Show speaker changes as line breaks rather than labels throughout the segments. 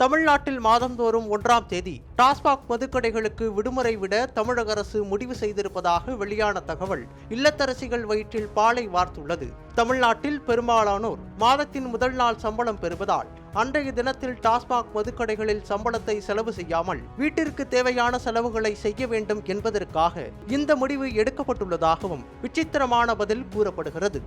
தமிழ்நாட்டில் மாதந்தோறும் 1ஆம் தேதி டாஸ்மாக் மதுக்கடைகளுக்கு விடுமுறை விட தமிழக அரசு முடிவு செய்திருப்பதாக வெளியான தகவல் இல்லத்தரசிகள் வயிற்றில் பாலை வார்த்துள்ளது. தமிழ்நாட்டில் பெரும்பாலானோர் மாதத்தின் முதல் நாள் சம்பளம் பெறுவதால் அன்றைய தினத்தில் டாஸ்மாக் மதுக்கடைகளில் சம்பளத்தை செலவு செய்யாமல் வீட்டிற்கு தேவையான செலவுகளை செய்ய வேண்டும் என்பதற்காக இந்த முடிவு எடுக்கப்பட்டுள்ளதாகவும் விசித்திரமான பதில் கூறப்படுகிறது.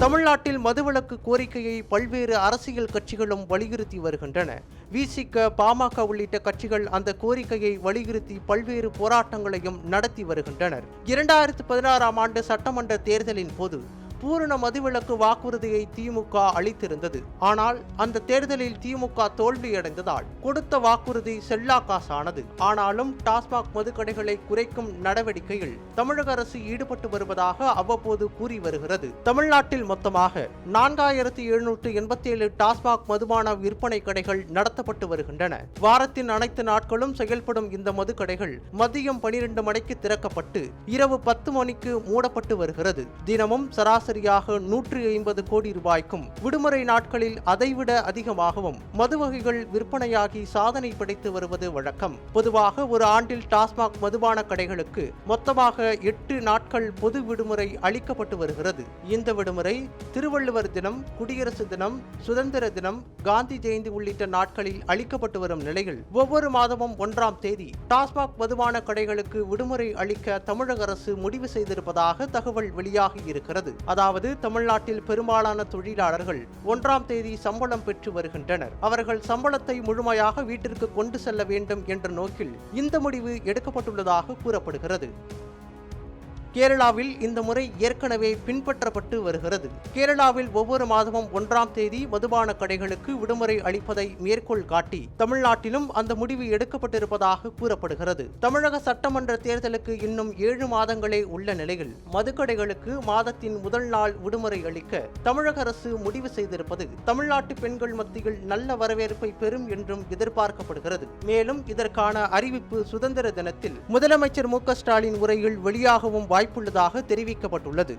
தமிழ்நாட்டில் மதுவிலக்கு கோரிக்கையை பல்வேறு அரசியல் கட்சிகளும் வலியுறுத்தி வருகின்றன. விசிக, பாமக உள்ளிட்ட கட்சிகள் அந்த கோரிக்கையை வலியுறுத்தி பல்வேறு போராட்டங்களையும் நடத்தி வருகின்றனர். 2016ஆம் ஆண்டு சட்டமன்ற தேர்தலின் போது பூரண மதுவிலக்கு வாக்குறுதியை திமுக அளித்திருந்தது. ஆனால் அந்த தேர்தலில் திமுக தோல்வியடைந்ததால் கொடுத்த வாக்குறுதி செல்லா காசானது. ஆனாலும் டாஸ்மாக் மதுக்கடைகளை குறைக்கும் நடவடிக்கையில் தமிழக அரசு ஈடுபட்டு வருவதாக அவ்வப்போது கூறி வருகிறது. தமிழ்நாட்டில் மொத்தமாக 4787 டாஸ்மாக் மதுபான விற்பனை கடைகள் நடத்தப்பட்டு வருகின்றன. வாரத்தின் அனைத்து நாட்களும் செயல்படும் இந்த மதுக்கடைகள் மதியம் 12 மணிக்கு திறக்கப்பட்டு இரவு 10 மணிக்கு மூடப்பட்டு வருகிறது. தினமும் சராசரியாக 150 கோடி ரூபாய்க்கும் விடுமுறை நாட்களில் அதைவிட அதிகமாகவும் மது வகைகள் விற்பனையாகி சாதனை படைத்து வருவது வழக்கம். பொதுவாக ஒரு ஆண்டில் டாஸ்மாக் மதுபான கடைகளுக்கு மொத்தமாக 8 நாட்கள் பொது விடுமுறை அளிக்கப்பட்டு வருகிறது. இந்த விடுமுறை திருவள்ளுவர் தினம், குடியரசு தினம், சுதந்திர தினம், காந்தி ஜெயந்தி உள்ளிட்ட நாட்களில் அளிக்கப்பட்டு வரும் நிலையில் ஒவ்வொரு மாதமும் 1ஆம் தேதி டாஸ்மாக் மதுபான கடைகளுக்கு விடுமுறை அளிக்க தமிழக அரசு முடிவு செய்திருப்பதாக தகவல் வெளியாகி இருக்கிறது. அதாவது தமிழ்நாட்டில் பெரும்பாலான தொழிலாளர்கள் 1ஆம் தேதி சம்பளம் பெற்று வருகின்றனர். அவர்கள் சம்பளத்தை முழுமையாக வீட்டிற்கு கொண்டு செல்ல வேண்டும் என்ற நோக்கில் இந்த முடிவு எடுக்கப்பட்டுள்ளதாக கூறப்படுகிறது. கேரளாவில் இந்த முறை ஏற்கனவே பின்பற்றப்பட்டு வருகிறது. கேரளாவில் ஒவ்வொரு மாதமும் 1ஆம் தேதி மதுபான கடைகளுக்கு விடுமுறை அளிப்பதை மேற்கோள் காட்டி தமிழ்நாட்டிலும் அந்த முடிவு எடுக்கப்பட்டிருப்பதாக கூறப்படுகிறது. தமிழக சட்டமன்ற தேர்தலுக்கு இன்னும் 7 மாதங்களே உள்ள நிலையில் மதுக்கடைகளுக்கு மாதத்தின் முதல் நாள் விடுமுறை அளிக்க தமிழக அரசு முடிவு செய்திருப்பது தமிழ்நாட்டு பெண்கள் மத்தியில் நல்ல வரவேற்பை பெறும் என்றும் எதிர்பார்க்கப்படுகிறது. மேலும் இதற்கான அறிவிப்பு சுதந்திர தினத்தில் முதலமைச்சர் மு.க. ஸ்டாலின் உரையில் வெளியாகவும் வாய்ப்புள்ளதாக தெரிவிக்கப்பட்டுள்ளது.